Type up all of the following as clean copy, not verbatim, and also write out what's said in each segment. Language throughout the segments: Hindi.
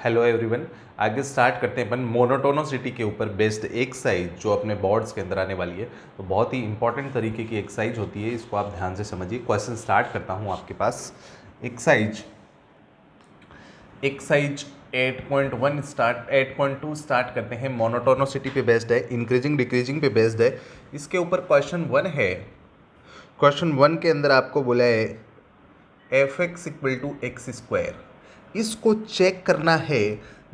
Hello everyone. आगे स्टार्ट करते हैं अपन मोनोटोनोसिटी के ऊपर बेस्ड एक्सरसाइज जो अपने बोर्ड्स के अंदर आने वाली है। तो बहुत ही इंपॉर्टेंट तरीके की एक्सरसाइज होती है, इसको आप ध्यान से समझिए। क्वेश्चन स्टार्ट करता हूँ आपके पास। एक्सरसाइज एक्सरसाइज 8.1 स्टार्ट 8.2 स्टार्ट करते हैं। मोनोटोनोसिटी पे बेस्ड है, इंक्रीजिंग डिक्रीजिंग पे बेस्ड है। इसके ऊपर क्वेश्चन 1 है। क्वेश्चन 1 के अंदर आपको बोला है F x equal to x square. इसको चेक करना है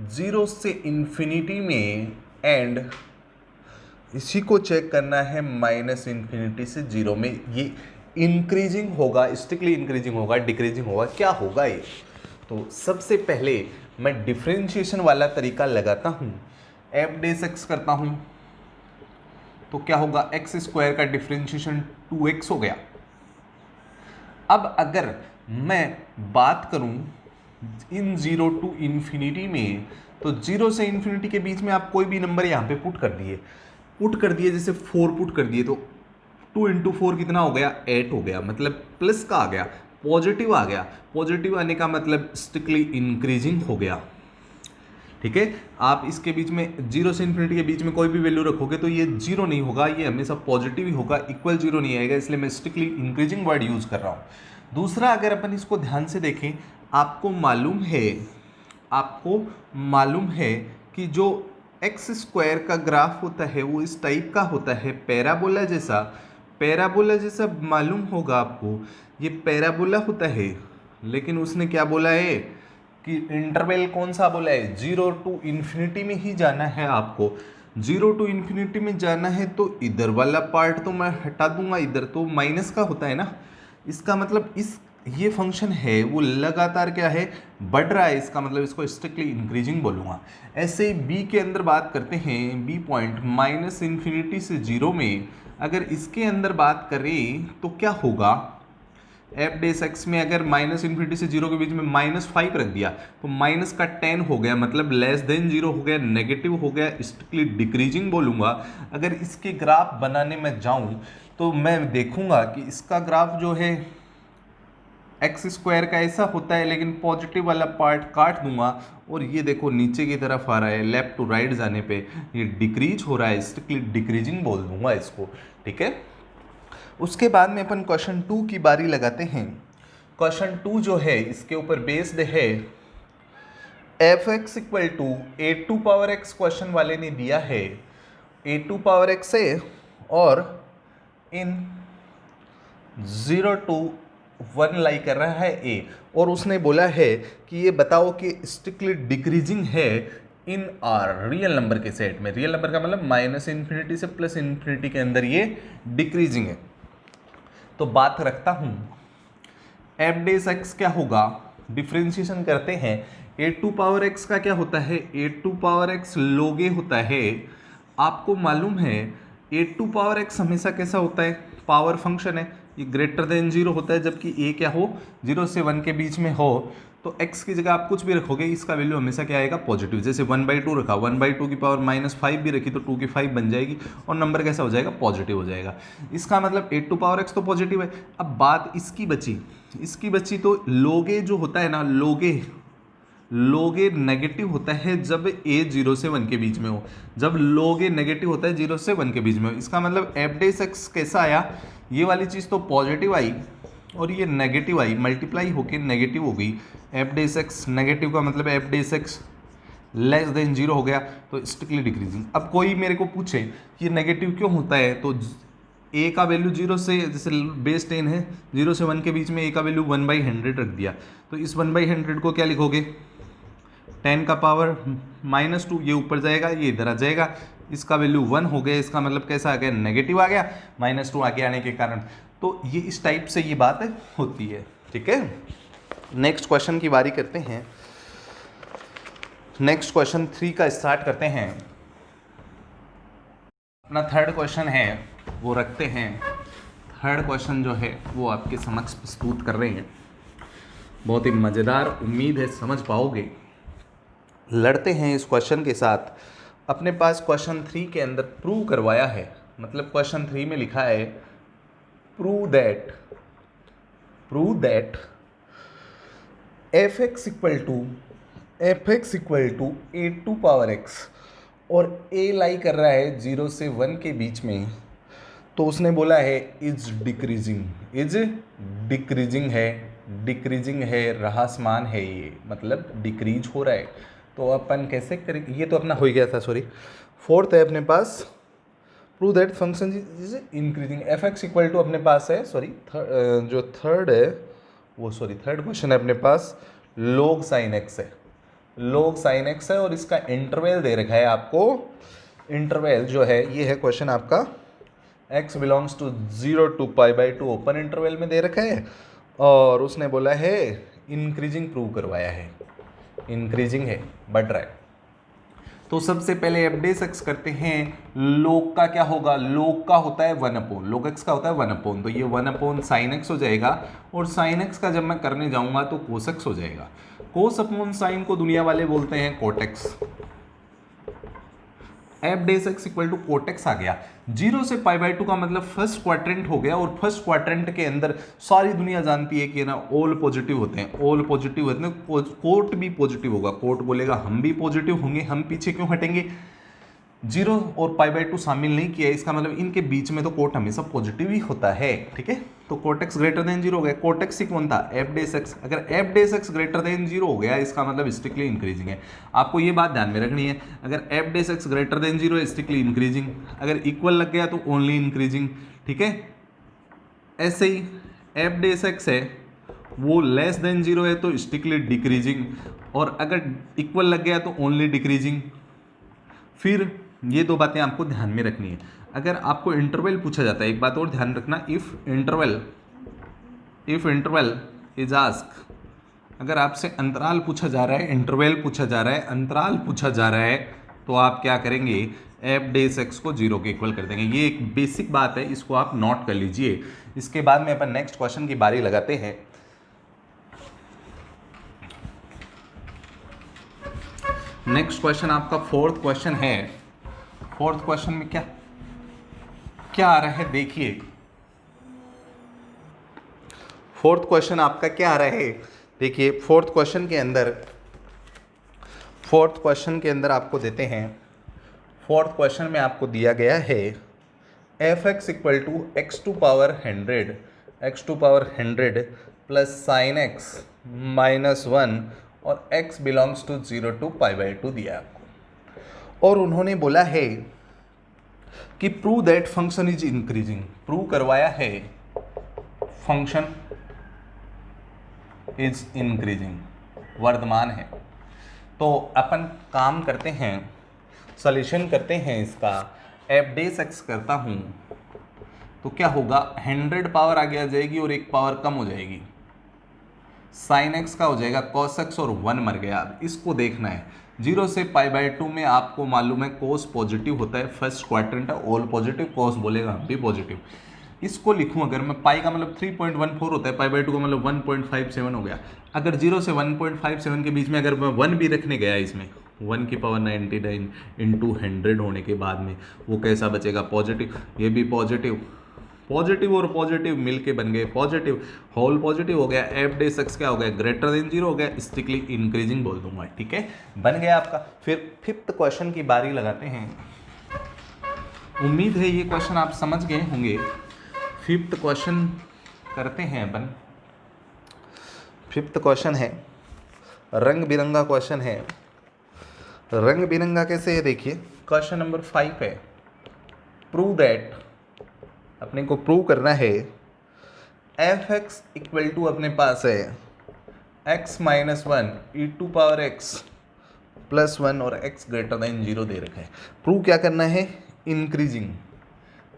जीरो से इंफिनिटी में, एंड इसी को चेक करना है माइनस इंफिनिटी से जीरो में। ये इंक्रीजिंग होगा, स्ट्रिक्टली इंक्रीजिंग होगा, डिक्रीजिंग होगा, क्या होगा ये? तो सबसे पहले मैं डिफरेंशिएशन वाला तरीका लगाता हूँ। एफ डेस एक्स करता हूँ तो क्या होगा, एक्स स्क्वायर का डिफरेंशिएशन 2x हो गया। अब अगर मैं बात करूं इन जीरो टू इन्फिनिटी में, तो जीरो से इन्फिनिटी के बीच में आप कोई भी नंबर यहां पे पुट कर दिए, जैसे 4 पुट कर दिए, तो 2 इंटू 4 कितना हो गया, 8 हो गया, मतलब प्लस का आ गया, पॉजिटिव आ गया। पॉजिटिव आने का मतलब स्ट्रिक्टली इंक्रीजिंग हो गया। ठीक है, आप इसके बीच में जीरो से इन्फिनिटी के बीच में कोई भी वैल्यू रखोगे तो ये जीरो नहीं होगा, ये हमेशा पॉजिटिव ही होगा, इक्वल जीरो नहीं आएगा, इसलिए मैं स्ट्रिक्टली इंक्रीजिंग वर्ड यूज कर रहा हूं। दूसरा, अगर अपन इसको ध्यान से देखें, आपको मालूम है कि जो एक्स स्क्वायर का ग्राफ होता है वो इस टाइप का होता है, पैराबोला जैसा मालूम होगा आपको। ये पैराबोला होता है, लेकिन उसने क्या बोला है कि इंटरवल कौन सा बोला है, जीरो टू इन्फिनिटी में ही जाना है आपको। जीरो टू इन्फिनिटी में जाना है तो इधर वाला पार्ट तो मैं हटा दूंगा, इधर तो माइनस का होता है ना। इसका मतलब ये फंक्शन है वो लगातार क्या है, बढ़ रहा है, इसका मतलब इसको स्ट्रिक्टली इंक्रीजिंग बोलूंगा। ऐसे बी के अंदर बात करते हैं, बी पॉइंट माइनस इन्फिनिटी से जीरो में अगर इसके अंदर बात करें तो क्या होगा, एफ डेस एक्स में अगर माइनस इन्फिनिटी से जीरो के बीच में -5 रख दिया तो माइनस का 10 हो गया, मतलब लेस देन जीरो हो गया, नेगेटिव हो गया, स्ट्रिक्टली डिक्रीजिंग बोलूंगा। अगर इसके ग्राफ बनाने में जाऊं तो मैं देखूंगा कि इसका ग्राफ जो है एक्स स्क्वायर का ऐसा होता है, लेकिन पॉजिटिव वाला पार्ट काट दूंगा और ये देखो नीचे की तरफ आ रहा है, लेफ्ट टू राइट जाने पे ये डिक्रीज हो रहा है, स्ट्रिक्टली डिक्रीजिंग बोल दूंगा इसको। ठीक है, उसके बाद में अपन क्वेश्चन 2 की बारी लगाते हैं। क्वेश्चन 2 जो है इसके ऊपर बेस्ड है F x equal to a to power x, question वाले ने दिया है ए टू पावर एक्स है और इन 0 to 1 लाई कर रहा है ए, और उसने बोला है कि ये बताओ कि स्ट्रिक्टली डिक्रीजिंग है इन आर रियल नंबर के सेट में। रियल नंबर का मतलब माइनस इन्फिनिटी से प्लस इन्फिनिटी के अंदर ये डिक्रीजिंग है। तो बात रखता हूं एफ डेस एक्स क्या होगा, डिफ्रेंशिएशन करते हैं। ए टू पावर एक्स का क्या होता है, ए टू पावर एक्स लोगे होता है। आपको मालूम है ए टू पावर एक्स हमेशा कैसा होता है, पावर फंक्शन है, ये ग्रेटर देन जीरो होता है, जबकि ए क्या हो, 0 से 1 के बीच में हो। तो x की जगह आप कुछ भी रखोगे, इसका वैल्यू हमेशा क्या आएगा, पॉजिटिव। जैसे 1/2 रखा, 1/2 की पावर -5 भी रखी तो 2 की 5 बन जाएगी और नंबर कैसा हो जाएगा, पॉजिटिव हो जाएगा। इसका मतलब ए टू पावर एक्स तो पॉजिटिव है। अब बात इसकी बची तो लोगे जो होता है ना, लोगे नेगेटिव होता है जब ए 0 से 1 के बीच में हो। जब लोगे नेगेटिव होता है 0 से 1 के बीच में हो, इसका मतलब एफ डेस एक्स कैसा आया, ये वाली चीज़ तो पॉजिटिव आई और ये नेगेटिव आई, मल्टीप्लाई होके नेगेटिव हो गई। एफ डेस एक्स नेगेटिव का मतलब F dash x less than zero हो गया, तो स्ट्रिक्टली डिक्रीजिंग। अब कोई मेरे को पूछे ये नेगेटिव क्यों होता है, तो ए का वैल्यू 0 से, जैसे बेस 10 है, 0 से 1 के बीच में ए का वैल्यू 1/100 रख दिया, तो इस 1/100 को क्या लिखोगे, 10 का पावर -2, ये ऊपर जाएगा ये इधर आ जाएगा, इसका वैल्यू 1 हो गया, इसका मतलब कैसा आ गया, नेगेटिव आ गया, -2 आगे आने के कारण। तो ये इस टाइप से ये बात होती है। ठीक है, नेक्स्ट क्वेश्चन की बारी करते हैं। नेक्स्ट क्वेश्चन 3 का स्टार्ट करते हैं। अपना थर्ड क्वेश्चन है वो रखते हैं। थर्ड क्वेश्चन जो है वो आपके समक्ष प्रस्तुत कर रहे हैं, बहुत ही मज़ेदार, उम्मीद है समझ पाओगे। लड़ते हैं इस क्वेश्चन के साथ। अपने पास क्वेश्चन 3 के अंदर प्रूव करवाया है, मतलब क्वेश्चन 3 में लिखा है prove that f x equal to f x equal to a to power x, और ए लाई कर रहा है 0 से 1 के बीच में, तो उसने बोला है इज डिक्रीजिंग, इज डिक्रीजिंग है, ह्रासमान है, ये मतलब डिक्रीज हो रहा है। तो अपन कैसे करेंगे, ये तो अपना हो गया था, सॉरी। फोर्थ है अपने पास, prove that function is increasing, F x equal to अपने पास है, सॉरी जो थर्ड है वो, सॉरी थर्ड क्वेश्चन है अपने पास, log sin x है, log sin x है, और इसका इंटरवल दे रखा है आपको, इंटरवल जो है ये है क्वेश्चन आपका, x belongs to 0 to π/2 open interval में दे रखा है, और उसने बोला है इंक्रीजिंग प्रूव करवाया है, इंक्रीजिंग है, बढ़ रहा है। तो सबसे पहले एफ डेस एक्स करते हैं, लोग का क्या होगा, लोग का होता है 1/, लोग एक्स का होता है 1/, तो ये 1/, साइन एक्स हो जाएगा, और साइन एक्स का जब मैं करने जाऊंगा तो कोस एक्स हो जाएगा। कोस अपॉन साइन को दुनिया वाले बोलते हैं cot x, F dash x equal to cot x आ गया। 0 से π/2 का मतलब फर्स्ट क्वाड्रेंट हो गया, और फर्स्ट क्वाड्रेंट के अंदर सारी दुनिया जानती है कि ना ऑल पॉजिटिव होते हैं, ऑल पॉजिटिव होते हैं, कोट भी पॉजिटिव होगा, कोट बोलेगा हम भी पॉजिटिव होंगे, हम पीछे क्यों हटेंगे, 0 और π/2 शामिल नहीं किया, इसका मतलब इनके बीच में तो कोट हमेशा पॉजिटिव ही होता है, ठीक है। तो कोटेक्स ग्रेटर देन 0 हो गया, कोटेक्स ही कौन था, एफ डेस एक्स, अगर F dash X greater than 0 हो गया इसका मतलब स्ट्रिक्टली इंक्रीजिंग है। आपको ये बात ध्यान में रखनी है, अगर F dash X greater than 0 है स्ट्रिक्टली इंक्रीजिंग, अगर इक्वल लग गया तो ओनली इंक्रीजिंग, ठीक है। ऐसे ही एफ डेस एक्स है वो लेस देन 0 है तो स्ट्रिक्टली डिक्रीजिंग, और अगर इक्वल लग गया तो ओनली डिक्रीजिंग। फिर ये दो बातें आपको ध्यान में रखनी है। अगर आपको इंटरवल पूछा जाता है, एक बात और ध्यान रखना, इफ इंटरवल इज आस्क, अगर आपसे अंतराल पूछा जा रहा है, इंटरवल पूछा जा रहा है, अंतराल पूछा जा रहा है, तो आप क्या करेंगे, एफ डेस एक्स को 0 के इक्वल कर देंगे। ये एक बेसिक बात है, इसको आप नोट कर लीजिए। इसके बाद में अपन नेक्स्ट क्वेश्चन की बारी लगाते हैं। नेक्स्ट क्वेश्चन आपका फोर्थ क्वेश्चन है। फोर्थ क्वेश्चन में क्या क्या आ रहा है, देखिए फोर्थ क्वेश्चन आपका क्या आ रहा है, देखिए फोर्थ क्वेश्चन के अंदर आपको देते हैं, फोर्थ क्वेश्चन में आपको दिया गया है F x equal to x to power 100 plus sine x -1 और x बिलोंग्स टू 0 to π/2 दिया आपको, और उन्होंने बोला है कि prove that function is increasing, prove करवाया है फंक्शन इज इंक्रीजिंग, वर्धमान है। तो अपन काम करते हैं, सॉल्यूशन करते हैं इसका, एफ डेस एक्स करता हूं तो क्या होगा, 100 पावर आगे आ जाएगी और एक पावर कम हो जाएगी, साइन एक्स का हो जाएगा कॉस एक्स, और 1 मर गया। अब इसको देखना है, 0 से π/2 में आपको मालूम है कोस पॉजिटिव होता है, फर्स्ट क्वाड्रेंट है ऑल पॉजिटिव, कोस बोलेगा हम भी पॉजिटिव। इसको लिखूं अगर मैं, पाई का मतलब 3.14 होता है, π/2 का मतलब 1.57 हो गया। अगर 0 से 1.57 के बीच में अगर मैं 1 भी रखने गया इसमें, 1 की पावर 99 इंटू 100 होने के बाद में वो कैसा बचेगा, पॉजिटिव, ये भी पॉजिटिव, पॉजिटिव और पॉजिटिव मिलके बन गए पॉजिटिव, होल पॉजिटिव हो गया, एफ डेस एक्स क्या हो गया, ग्रेटर देन 0 हो गया, स्ट्रिक्टली इंक्रीजिंग बोल दूंगा, ठीक है, बन गया आपका। फिर फिफ्थ क्वेश्चन की बारी लगाते हैं, उम्मीद है ये क्वेश्चन आप समझ गए होंगे। फिफ्थ क्वेश्चन करते हैं अपन, फिफ्थ क्वेश्चन है रंग बिरंगा क्वेश्चन है, रंग बिरंगा कैसे है देखिए, क्वेश्चन नंबर 5 है, प्रूव दैट, अपने को प्रूव करना है एफ एक्स इक्वल टू अपने पास है x -1 e to power x +1 और x ग्रेटर देन 0 दे रखा है। प्रूव क्या करना है, इंक्रीजिंग,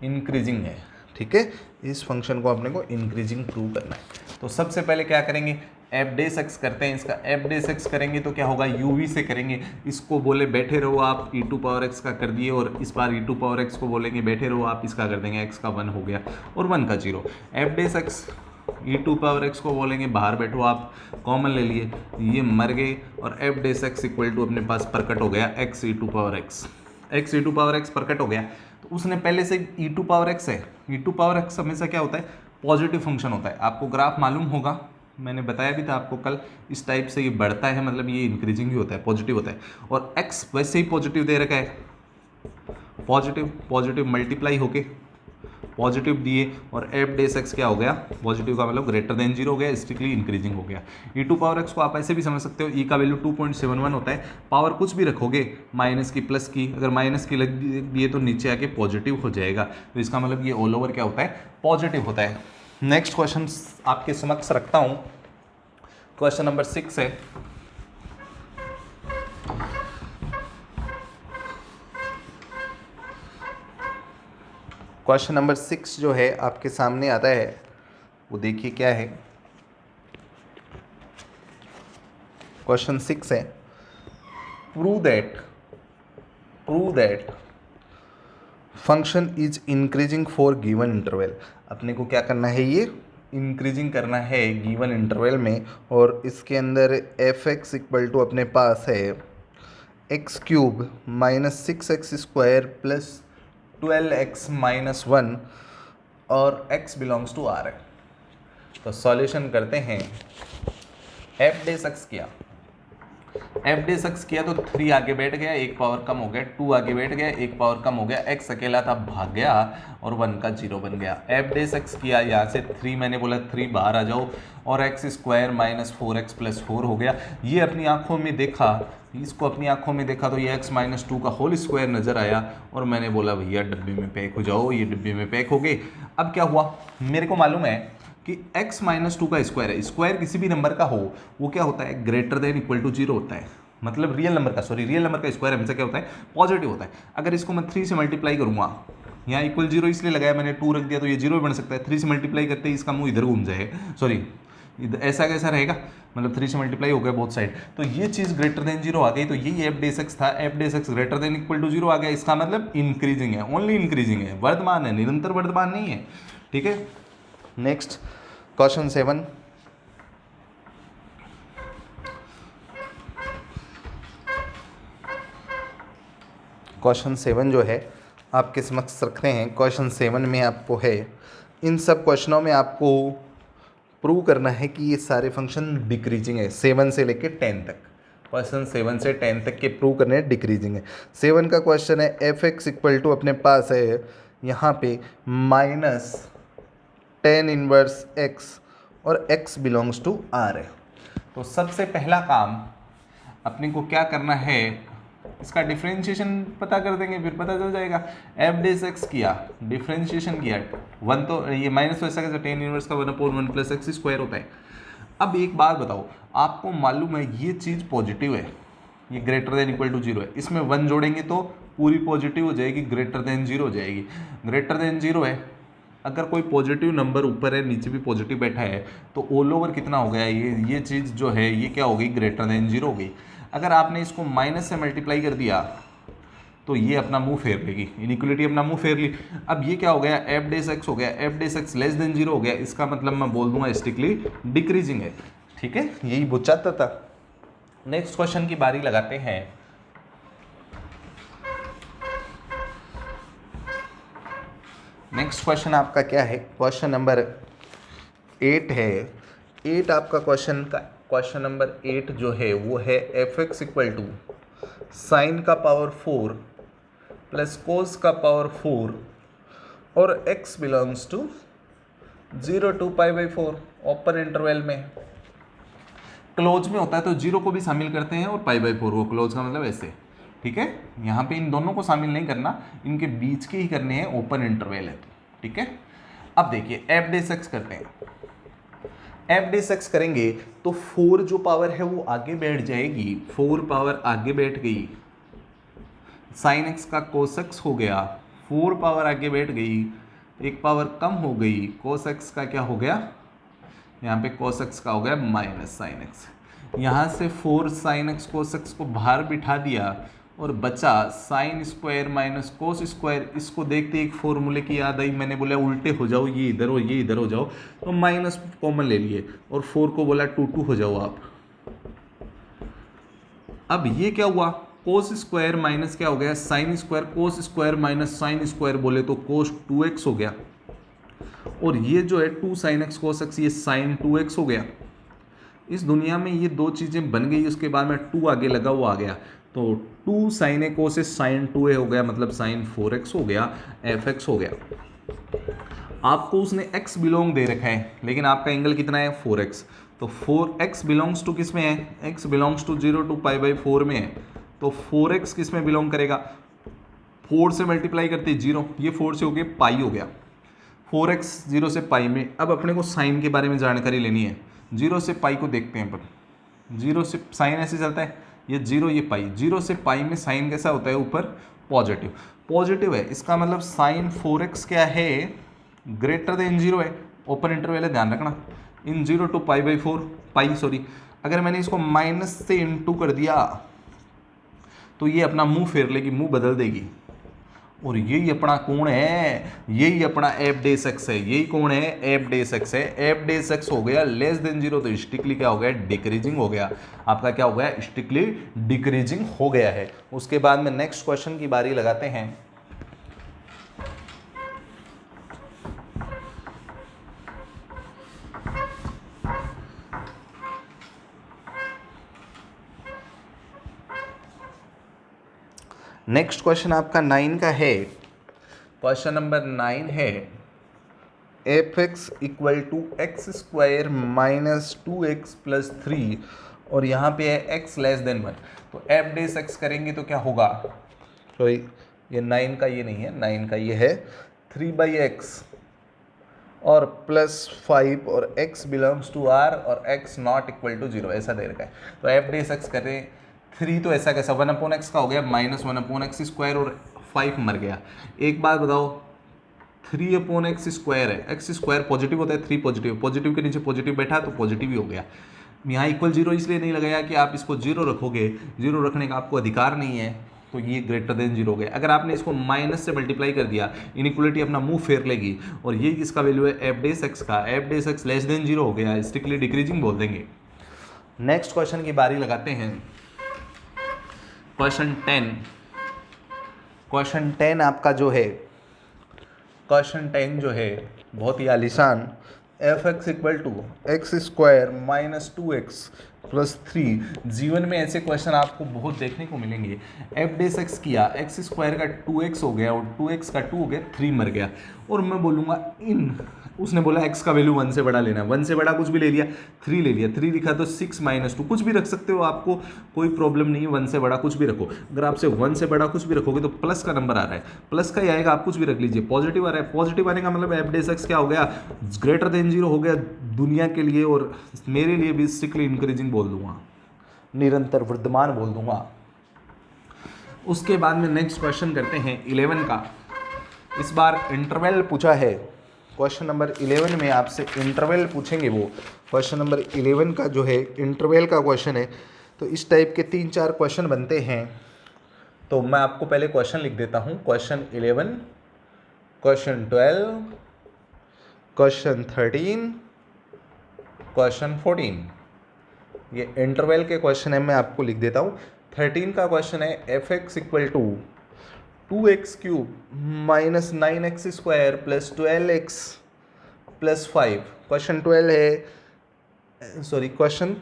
इंक्रीजिंग है, ठीक है, इस फंक्शन को अपने को इंक्रीजिंग प्रूव करना है। तो सबसे पहले क्या करेंगे, एफ डेस एक्स करते हैं, इसका एफ डेस एक्स करेंगे तो क्या होगा, यूवी से करेंगे, इसको बोले बैठे रहो आप, e टू पावर x का कर दिए, और इस बार e टू पावर x को बोलेंगे बैठे रहो आप, इसका कर देंगे, x का 1 हो गया और 1 का 0। F dash x e to power x को बोलेंगे बाहर बैठो आप, कॉमन ले लिए, ये मर गए, और f dash x equal to अपने पास प्रकट हो गया x e to power x प्रकट हो गया। तो उसने पहले से e टू पावर x है, e टू पावर x हमेशा क्या होता है, पॉजिटिव फंक्शन होता है, आपको ग्राफ मालूम होगा, मैंने बताया भी था आपको कल, इस टाइप से ये बढ़ता है, मतलब ये इंक्रीजिंग ही होता है, पॉजिटिव होता है। और x वैसे ही पॉजिटिव दे रखा है, पॉजिटिव पॉजिटिव मल्टीप्लाई होके पॉजिटिव दिए, और एफ डेस एक्स क्या हो गया, पॉजिटिव का मतलब ग्रेटर देन जीरो हो गया, स्ट्रिक्टली इंक्रीजिंग हो गया। ई टू पावर एक्स को आप ऐसे भी समझ सकते हो, ई का वैल्यू 2.71 होता है, पावर कुछ भी रखोगे माइनस की प्लस की, अगर माइनस की लग दिए तो नीचे आके पॉजिटिव हो जाएगा, तो इसका मतलब ये ऑल ओवर क्या होता है, पॉजिटिव होता है। नेक्स्ट क्वेश्चन आपके समक्ष रखता हूं, क्वेश्चन नंबर 6 है। क्वेश्चन नंबर 6 जो है आपके सामने आता है, वो देखिए क्या है। क्वेश्चन 6 है, prove that function is increasing for given interval. अपने को क्या करना है, ये इंक्रीजिंग करना है गिवन इंटरवल में, और इसके अंदर एफ एक्स इक्वल टू अपने पास है x cube minus 6x² plus 12x-1 और x बिलोंग्स टू R है। तो सॉल्यूशन करते हैं, एफ डे सक्स किया, एफ डे सक्स किया तो 3 आगे बैठ गया, एक पावर कम हो गया, 2 आगे बैठ गया, एक पावर कम हो गया, x अकेला था भाग गया और 1 का 0 बन गया। एफ डे सक्स किया, यहाँ से 3 मैंने बोला 3 बाहर आ जाओ, और x² माइनस 4x प्लस 4 हो गया। ये अपनी आंखों में देखा, इसको अपनी आंखों में देखा तो ये x माइनस 2 का होल स्क्वायर नजर आया, और मैंने बोला भैया डब्बे में पैक हो जाओ, ये डब्बे में पैक हो गए। अब क्या हुआ, मेरे को मालूम है कि x माइनस 2 का स्क्वायर है, स्क्वायर किसी भी नंबर का हो वो क्या होता है, ग्रेटर देन इक्वल टू 0 होता है, मतलब रियल नंबर का स्क्वायर हमेशा क्या होता है, पॉजिटिव होता है। अगर इसको मैं 3 से मल्टीप्लाई करूंगा, यहाँ इक्वल 0 इसलिए लगाया मैंने, 2 रख दिया तो ये 0 भी बन सकता है, 3 से मल्टीप्लाई करते ही इसका मुंह इधर घूम जाए, सॉरी ऐसा कैसा रहेगा, मतलब 3 से मल्टीप्लाई हो गया बोथ साइड, तो ये चीज़ ग्रेटर देन 0 आ गई, तो यही एफ डे सक्स था, f dash x greater than equal to 0 आ गया, इसका मतलब इंक्रीजिंग है, ओनली इंक्रीजिंग है, वर्धमान है, निरंतर वर्धमान नहीं है। ठीक है, नेक्स्ट क्वेश्चन 7, क्वेश्चन 7 जो है आपके समक्ष रखते हैं। क्वेश्चन 7 में आपको है, इन सब क्वेश्चनों में आपको प्रूव करना है कि ये सारे फंक्शन डिक्रीजिंग है, 7 से लेके 10 तक, क्वेश्चन 7 से 10 तक के प्रूव करने हैं डिक्रीजिंग है। 7 का क्वेश्चन है, एफ एक्स इक्वल टू अपने पास है यहाँ पे माइनस 10 इनवर्स x और x बिलोंग्स टू R है। तो सबसे पहला काम अपने को क्या करना है, इसका डिफ्रेंशिएशन पता कर देंगे, फिर पता चल जाएगा। एफ डेस एक्स किया, डिफ्रेंशिएशन किया, 1 तो ये माइनस वैसा कैसे, 10 इनवर्स का 1/1 प्लस एक्स स्क्वायर होता है। अब एक बात बताओ, आपको मालूम है ये चीज़ पॉजिटिव है, ये ग्रेटर देन इक्वल टू 0 है, इसमें 1 जोड़ेंगे तो पूरी पॉजिटिव हो जाएगी, ग्रेटर देन 0 हो जाएगी, ग्रेटर देन 0 है। अगर कोई पॉजिटिव नंबर ऊपर है नीचे भी पॉजिटिव बैठा है तो ऑल ओवर कितना हो गया, ये चीज़ जो है ये क्या हो गई, ग्रेटर देन 0 हो गई। अगर आपने इसको माइनस से मल्टीप्लाई कर दिया तो ये अपना मुंह फेर लेगी, इनइक्वलिटी अपना मुंह फेर ली। अब ये क्या हो गया, एफ डेस एक्स हो गया, F dash x less than 0 हो गया, इसका मतलब मैं बोल दूंगा स्ट्रिक्टली डिक्रीजिंग है। ठीक है, यही वो चाहता था। नेक्स्ट क्वेश्चन की बारी लगाते हैं। नेक्स्ट क्वेश्चन आपका क्या है, क्वेश्चन नंबर 8 है। 8 आपका क्वेश्चन नंबर 8 जो है वो है F x equal to sine का पावर 4 प्लस कोस का पावर 4 और x belongs to 0 to π/4 open interval में। क्लोज में होता है तो 0 को भी शामिल करते हैं और π/4 को, क्लोज का मतलब ऐसे। ठीक है, यहाँ पे इन दोनों को शामिल नहीं करना, इनके बीच के ही करने हैं, ओपन इंटरवल है तो। ठीक है, अब देखिए एफ डे सक्स करते हैं, एफ डे सक्स करेंगे तो 4 जो पावर है वो आगे बैठ जाएगी, 4 पावर आगे बैठ गई, साइन एक्स का कोसेक्स हो गया, 4 पावर आगे बैठ गई, एक पावर कम हो गई, कोसेक्स का क्या हो गया, यहाँ पे कोसेक्स का हो गया माइनस साइन एक्स। यहाँ से 4 साइन एक्स कोसेक्स को बाहर बिठा दिया और बचा sine square minus cos square. इसको देखते एक फॉर्मूले की याद आई, मैंने बोला उल्टे हो जाओ, ये इधर हो ये इधर हो जाओ, तो माइनस कॉमन ले लिए और 4 को बोला 2 हो जाओ आप। अब ये क्या हुआ, कोस स्क्वायर माइनस क्या हो गया, sine square, cos square minus sine square बोले तो कोस 2x हो गया, और ये जो है 2 साइन एक्स कोस एक्स, ये साइन 2x हो गया। इस दुनिया में ये दो चीज़ें बन गई, उसके बाद में 2 आगे लगा हुआ आ गया, तो 2 sin a cos sin 2a हो गया, मतलब sin 4x हो गया, fx हो गया। आपको उसने x बिलोंग दे रखा है, लेकिन आपका एंगल कितना है 4x, तो 4x बिलोंग्स टू किस में है, x बिलोंग्स टू 0 to π/4 में है, तो 4x किस में बिलोंग करेगा, 4 से मल्टीप्लाई करते 0, ये 4 से हो गया पाई हो गया, 4x 0 से पाई में। अब अपने को साइन के बारे में जानकारी लेनी है, 0 से पाई को देखते हैं अपन, 0 से साइन ऐसे चलता है, ये 0 ये पाई, 0 से पाई में साइन कैसा होता है, ऊपर पॉजिटिव, पॉजिटिव है, इसका मतलब साइन 4x क्या है, ग्रेटर देन 0 है, ओपन इंटरवल है, ध्यान रखना, इन 0 to π/4 पाई सॉरी। अगर मैंने इसको माइनस से इनटू कर दिया तो ये अपना मुंह फेर लेगी, मुंह बदल देगी, और यही अपना कोण है, यही अपना एफ डेस एक्स है, यही कोण है एफ डेस एक्स है। एफ डेस एक्स हो गया लेस देन 0, तो स्टिकली क्या हो गया, डिक्रीजिंग हो गया, आपका क्या हो गया, स्टिकली डिक्रीजिंग हो गया है। उसके बाद में नेक्स्ट क्वेश्चन की बारी लगाते हैं। नेक्स्ट क्वेश्चन आपका 9 का है, क्वेश्चन नंबर 9 है F x equal to x square minus 2x plus 3, और यहाँ पे है x लेस देन 1, तो एफ डेस एक्स करेंगे तो क्या होगा, सॉरी ये 9 का ये नहीं है, 9 का ये है 3/x और प्लस 5 और x बिलोंग्स टू r और x नॉट इक्वल टू 0 ऐसा दे रखा है। तो एफ डेस एक्स करें 3, तो ऐसा कैसा 1/x का हो गया माइनस 1/x स्क्वायर और 5 मर गया। एक बात बताओ 3/x स्क्वायर है, x स्क्वायर पॉजिटिव होता है, 3 पॉजिटिव, पॉजिटिव के नीचे पॉजिटिव बैठा तो पॉजिटिव ही हो गया। यहाँ इक्वल 0 इसलिए नहीं लगाया कि आप इसको 0 रखोगे, 0 रखने का आपको अधिकार नहीं है, तो ये ग्रेटर देन 0 हो गया। अगर आपने इसको माइनस से मल्टीप्लाई कर दिया, इनइक्वलिटी अपना मुंह फेर लेगी, और ये किसका वैल्यू है एफ डेस एक्स का, F dash x less than 0 हो गया, स्ट्रिक्टली डिक्रीजिंग बोल देंगे। नेक्स्ट क्वेश्चन की बारी लगाते हैं, क्वेश्चन 10। क्वेश्चन 10 आपका जो है, क्वेश्चन 10 जो है बहुत ही आलिशान, f x equal to x square minus 2x plus 3। जीवन में ऐसे क्वेश्चन आपको बहुत देखने को मिलेंगे। एफ डेस एक्स किया, एक्स स्क्वायर का 2x हो गया और 2x का 2 हो गया, 3 मर गया, और मैं बोलूँगा इन, उसने बोला x का वैल्यू 1 से बड़ा लेना, 1 से बड़ा कुछ भी ले लिया, 3 ले लिया, 3 लिखा तो 6 माइनस 2 कुछ भी रख सकते हो, आपको कोई प्रॉब्लम नहीं है, 1 से बड़ा कुछ भी रखो। अगर आपसे 1 से बड़ा कुछ भी रखोगे तो प्लस का नंबर आ रहा है, प्लस का ही आएगा, आप कुछ भी रख लीजिए। पॉजिटिव आ रहा है, पॉजिटिव आने का मतलब एफ डेस एक्स क्या हो गया, ग्रेटर देन 0 हो गया दुनिया के लिए, और मेरे लिए भी स्ट्रिक्टली इंक्रीजिंग बोल दूंगा, निरंतर वर्धमान बोल दूंगा। उसके बाद में नेक्स्ट क्वेश्चन करते हैं 11 का। इस बार इंटरवल पूछा है, क्वेश्चन नंबर 11 में आपसे इंटरवल पूछेंगे। वो क्वेश्चन नंबर 11 का जो है इंटरवल का क्वेश्चन है, तो इस टाइप के 3-4 क्वेश्चन बनते हैं। तो मैं आपको पहले क्वेश्चन लिख देता हूँ, क्वेश्चन 11, क्वेश्चन 12, क्वेश्चन 13, क्वेश्चन 14, ये इंटरवल के क्वेश्चन है, मैं आपको लिख देता हूँ। 13 का क्वेश्चन है F x equal to 2x cube minus 9x square plus 12x plus 5। Question 12 है, सॉरी क्वेश्चन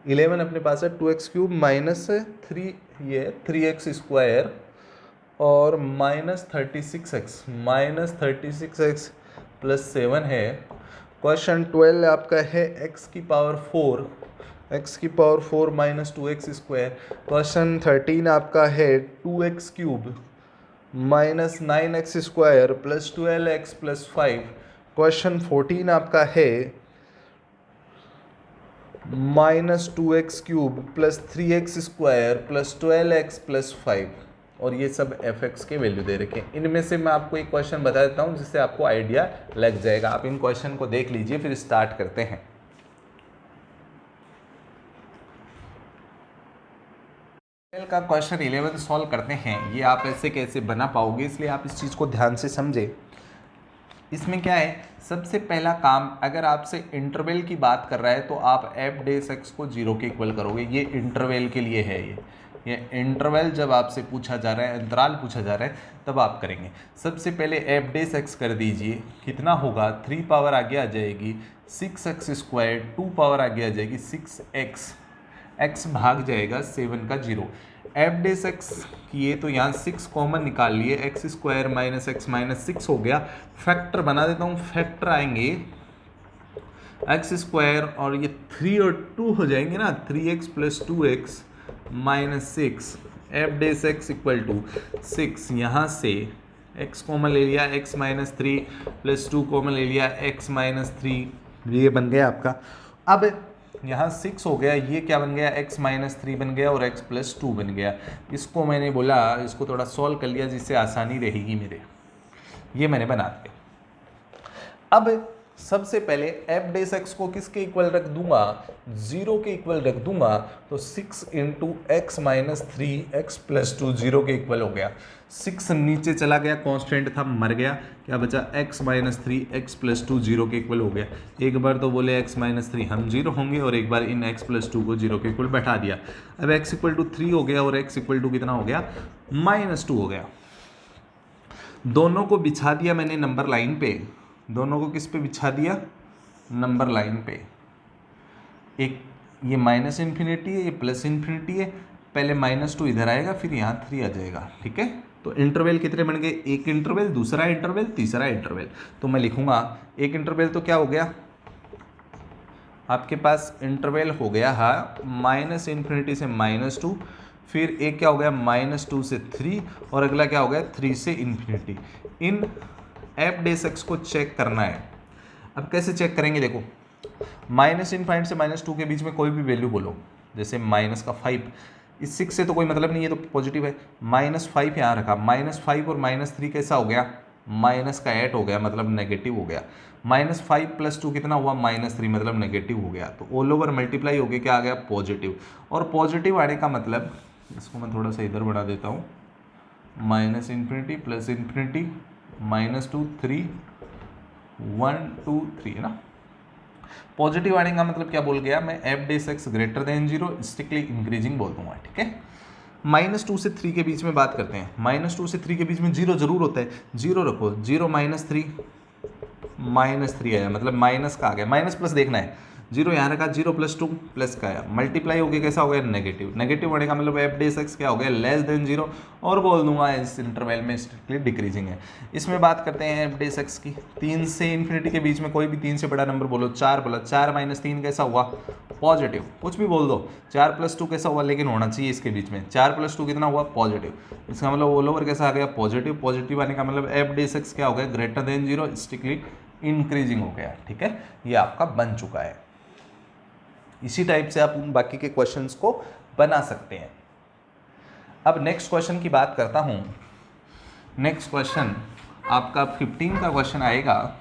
11 अपने पास है 2x क्यूब माइनस 3, ये 3x स्क्वायर और माइनस 36x प्लस 7 है। क्वेश्चन 12 आपका है x की power 4 minus 2x square. Question 13 आपका है 2x cube minus 9x square plus 12x plus 5। Question 14 आपका है minus 2x cube plus 3x square plus 12x plus 5, और ये सब एफ एक्स के वैल्यू दे रखे हैं। इनमें से मैं आपको एक क्वेश्चन बता देता हूँ जिससे आपको आइडिया लग जाएगा। आप इन क्वेश्चन को देख लीजिए, फिर स्टार्ट करते हैं। का क्वेश्चन 11 सॉल्व करते हैं। ये आप ऐसे कैसे बना पाओगे, इसलिए आप इस चीज़ को ध्यान से समझे। इसमें क्या है, सबसे पहला काम, अगर आपसे इंटरवल की बात कर रहा है तो आप एफ डेस एक्स को 0 के इक्वल करोगे। ये इंटरवल के लिए है, ये इंटरवल जब आपसे पूछा जा रहा है, अंतराल पूछा जा रहा है, तब आप करेंगे। सबसे पहले एफ डेस एक्स कर दीजिए, कितना होगा 3 पावर आगे आ जाएगी 6x², 2 पावर आगे आ जाएगी 6x, x भाग जाएगा 7 का 0। एफ डेस एक्स किए तो यहाँ 6 कॉमन निकाल लिए, x² माइनस x माइनस 6 हो गया। फैक्टर बना देता हूँ, फैक्टर आएंगे x² और ये 3 और 2 हो जाएंगे ना, 3x + 2x minus 6, f dash x equal to 6। यहाँ से x कॉमन ले लिया, x माइनस 3 + 2 कॉमन ले लिया, x माइनस 3, ये बन गया आपका। अब यहाँ 6 हो गया, ये क्या बन गया, x माइनस 3 बन गया और x + 2 बन गया। इसको मैंने बोला, इसको थोड़ा सॉल्व कर लिया जिससे आसानी रहेगी मेरे, ये मैंने बना दिया। अब सबसे पहले एफ डेस एक्स को किसके इक्वल रख दूंगा, 0 के इक्वल रख दूंगा, तो 6 × x माइनस 3x + 2 0 के इक्वल हो गया। 6 नीचे चला गया, कांस्टेंट था, मर गया, क्या बचा x माइनस 3x + 2 0 के इक्वल हो गया। एक बार तो बोले x माइनस 3 हम 0 होंगे और एक बार इन x + 2 को 0 के इक्वल बैठा दिया। अब x = 3 हो गया और x = कितना हो गया, -2 हो गया। दोनों को बिछा दिया मैंने नंबर लाइन पे, दोनों को किस पे बिछा दिया, नंबर लाइन पे। एक ये -∞ है, ये +∞ है, पहले -2 इधर आएगा, फिर यहाँ 3 आ जाएगा, ठीक है। तो इंटरवल कितने बन गए, एक इंटरवल, दूसरा इंटरवल, तीसरा इंटरवल। तो मैं लिखूंगा एक इंटरवल तो क्या हो गया आपके पास, इंटरवल हो गया -∞ से -2, फिर एक क्या हो गया -2 से 3, और अगला क्या हो गया 3 से ∞। इन एफ डेस एक्स को चेक करना है। अब कैसे चेक करेंगे, देखो -∞ से -2 के बीच में कोई भी वैल्यू बोलो, जैसे -5, इस 6 से तो कोई मतलब नहीं है, तो पॉजिटिव है। -5 यहाँ रखा, -5 और -3 कैसा हो गया, -8 हो गया, मतलब नेगेटिव हो गया। -5 + 2 कितना हुआ, -3, मतलब नेगेटिव हो गया। तो ऑल ओवर मल्टीप्लाई हो गया, क्या आ गया, पॉजिटिव। और पॉजिटिव आने का मतलब, इसको मैं थोड़ा सा इधर बढ़ा देता हूँ, -∞ +∞, -2 3 1 2 3 है ना। पॉजिटिव आने का मतलब क्या बोल गया मैं, F dash X greater than 0 strictly increasing बोल दूंगा, ठीक है। -2 से 3 के बीच में बात करते हैं, -2 से 3 के बीच में 0 जरूर होता है, 0 रखो, 0 -3 -3 आया, मतलब माइनस का आ गया, माइनस प्लस देखना है। 0 यहाँ रखा, 0 + 2 प्लस का आया, मल्टीप्लाई हो गया, कैसा हो गया, नेगेटिव। नेगेटिव होने का मतलब एफ डेस एक्स क्या हो गया, <0 और बोल दूंगा इस इंटरवल में स्ट्रिक्टली डिक्रीजिंग है। इसमें बात करते हैं एफ डेस एक्स की, 3 से ∞ के बीच में कोई भी 3 से बड़ा नंबर बोलो, 4 बोला, 4 - 3 कैसा हुआ, पॉजिटिव, कुछ भी बोल दो। 4 + 2 कैसा हुआ, लेकिन होना चाहिए इसके बीच में, 4 + 2 कितना हुआ, पॉजिटिव। इसका मतलब ऑल ओवर कैसा आ गया, पॉजिटिव। पॉजिटिव आने का मतलब एफ डेस एक्स क्या हो गया, ग्रेटर देन 0 स्ट्रिक्टली इंक्रीजिंग हो गया, ठीक है। ये आपका बन चुका है। इसी टाइप से आप उन बाकी के क्वेश्चंस को बना सकते हैं। अब नेक्स्ट क्वेश्चन की बात करता हूं। नेक्स्ट क्वेश्चन आपका 15 का क्वेश्चन आएगा,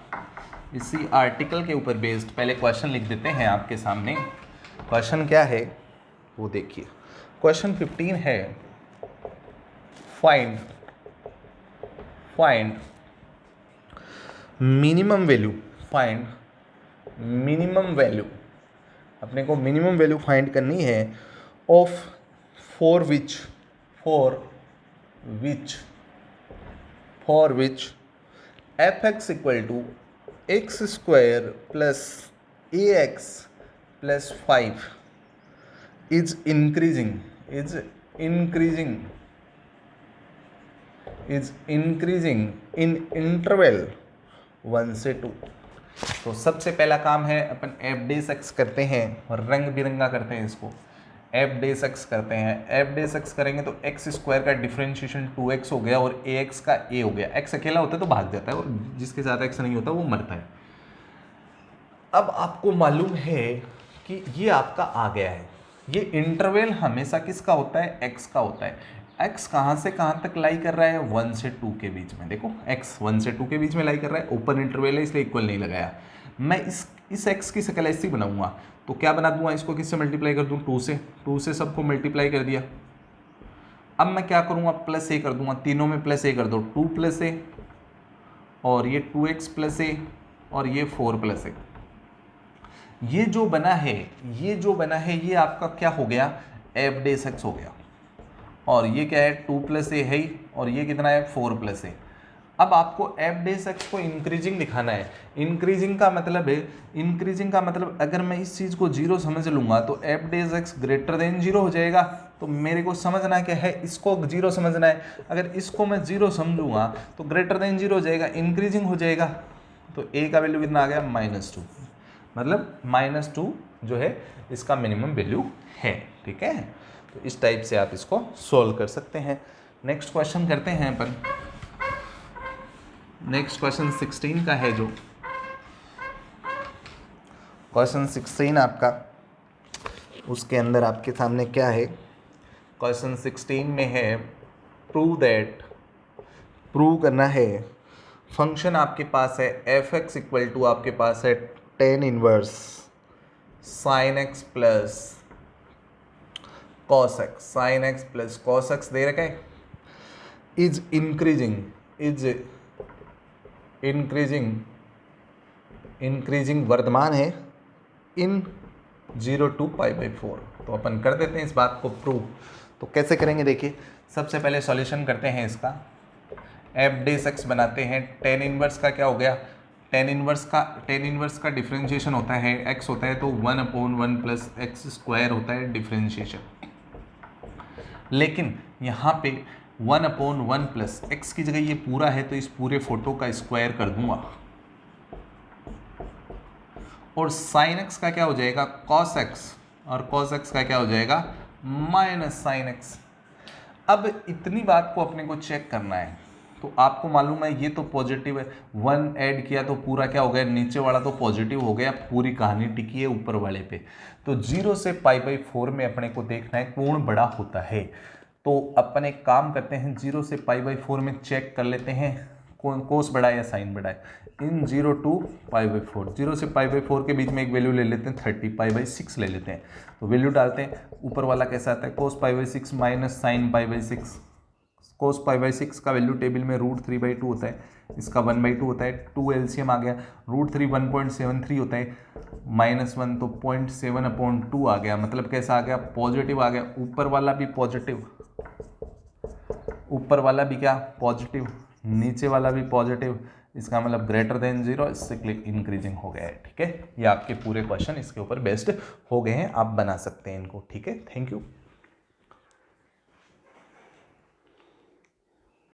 इसी आर्टिकल के ऊपर बेस्ड। पहले क्वेश्चन लिख देते हैं आपके सामने। क्वेश्चन क्या है वो देखिए। क्वेश्चन 15 है, find minimum value, find minimum value, अपने को मिनिमम वैल्यू फाइंड करनी है of for which f x equal to x² plus ax plus 5 is increasing in interval 1 से 2। तो सबसे पहला काम है अपन एफ डेस एक्स करते हैं, रंग बिरंगा करते हैं इसको, एफ डेस एक्स करते हैं। एफ डेस एक्स करेंगे तो x² का डिफरेंशिएशन 2x हो गया और ax का a हो गया। x अकेला होता है तो भाग जाता है और जिसके साथ x नहीं होता वो मरता है। अब आपको मालूम है कि ये आपका आ गया है। ये इंटरवल हमेशा किसका होता है, x का होता है। x कहाँ से कहाँ तक लाई कर रहा है, 1 से 2 के बीच में। देखो x 1 से 2 के बीच में लाई कर रहा है, ओपन इंटरवल है इसलिए इक्वल नहीं लगाया। मैं इस x की शक्ल ऐसी बनाऊंगा तो क्या बना दूंगा, इसको किससे मल्टीप्लाई कर दूं, 2 से सबको मल्टीप्लाई कर दिया। अब मैं क्या करूंगा, +a कर दूंगा, तीनों में +a कर दो, 2 + a और ये 2x + a और ये 4 + a। ये जो बना है ये आपका क्या हो गया, एफ डेस एक्स हो गया। और ये क्या है 2 + a है ही, और ये कितना है 4 + a। अब आपको एफ डेस एक्स को इंक्रीजिंग दिखाना है। इंक्रीजिंग का मतलब अगर मैं इस चीज़ को 0 समझ लूँगा तो F dash X greater than 0 हो जाएगा। तो मेरे को समझना क्या है, इसको 0 समझना है। अगर इसको मैं 0 समझूंगा तो ग्रेटर देन 0 हो जाएगा, इंक्रीजिंग हो जाएगा। तो ए का वैल्यू कितना आ गया -2, मतलब -2 जो है इसका मिनिमम वैल्यू है। ठीक है, तो इस टाइप से आप इसको सोल्व कर सकते हैं। नेक्स्ट क्वेश्चन करते हैं अपन। नेक्स्ट क्वेश्चन 16 का है, जो क्वेश्चन 16 आपका, उसके अंदर आपके सामने क्या है, क्वेश्चन 16 में है प्रूव करना है फंक्शन आपके पास है एफ एक्स इक्वल टू आपके पास है tan inverse sin x plus cos x, sin x plus cos x दे रखा है, इज इंक्रीजिंग वर्तमान है इन 0 to π/4। तो अपन कर देते हैं इस बात को प्रूव। तो कैसे करेंगे देखिए, सबसे पहले सॉल्यूशन करते हैं इसका। एफ डेस एक्स बनाते हैं, tan इनवर्स का क्या हो गया, tan इनवर्स का डिफरेंशिएशन होता है x होता है तो 1/1 प्लस एक्स स्क्वायर होता है डिफरेंशिएशन। लेकिन यहाँ पे 1/1 प्लस एक्स की जगह ये पूरा है तो इस पूरे फोटो का स्क्वायर कर दूंगा, और sin x का क्या हो जाएगा cos x, और cos x का क्या हो जाएगा -sin x। अब इतनी बात को अपने को चेक करना है। तो आपको मालूम है ये तो पॉजिटिव है, 1 ऐड किया तो पूरा क्या हो गया, नीचे वाला तो पॉजिटिव हो गया, पूरी कहानी टिकी है ऊपर वाले पे। तो 0 से π/4 में अपने को देखना है कौन बड़ा होता है। तो अपन एक काम करते हैं, 0 से π/4 में चेक कर लेते हैं कौन कोस बड़ा है या साइन बड़ा है। इन 0 to π/4, 0 से π/4 के बीच में एक वैल्यू ले लेते हैं 30, π/6 ले लेते हैं। तो वैल्यू डालते हैं, ऊपर वाला कैसा आता है cos π/6 माइनस साइन पी/6। cos π/6 का वैल्यू टेबल में √3/2 होता है, इसका 1/2 होता है, 2 एलसीएम आ गया, √3 1.73 होता है, -1 तो 0.7/2 आ गया, मतलब कैसा आ गया पॉजिटिव आ गया। ऊपर वाला भी पॉजिटिव, ऊपर वाला भी क्या पॉजिटिव, नीचे वाला भी पॉजिटिव, इसका मतलब ग्रेटर देन 0, इससे क्लिक इंक्रीजिंग हो गया है। ठीक है, ये आपके पूरे क्वेश्चन इसके ऊपर बेस्ड हो गए हैं, आप बना सकते हैं इनको। ठीक है, थैंक यू।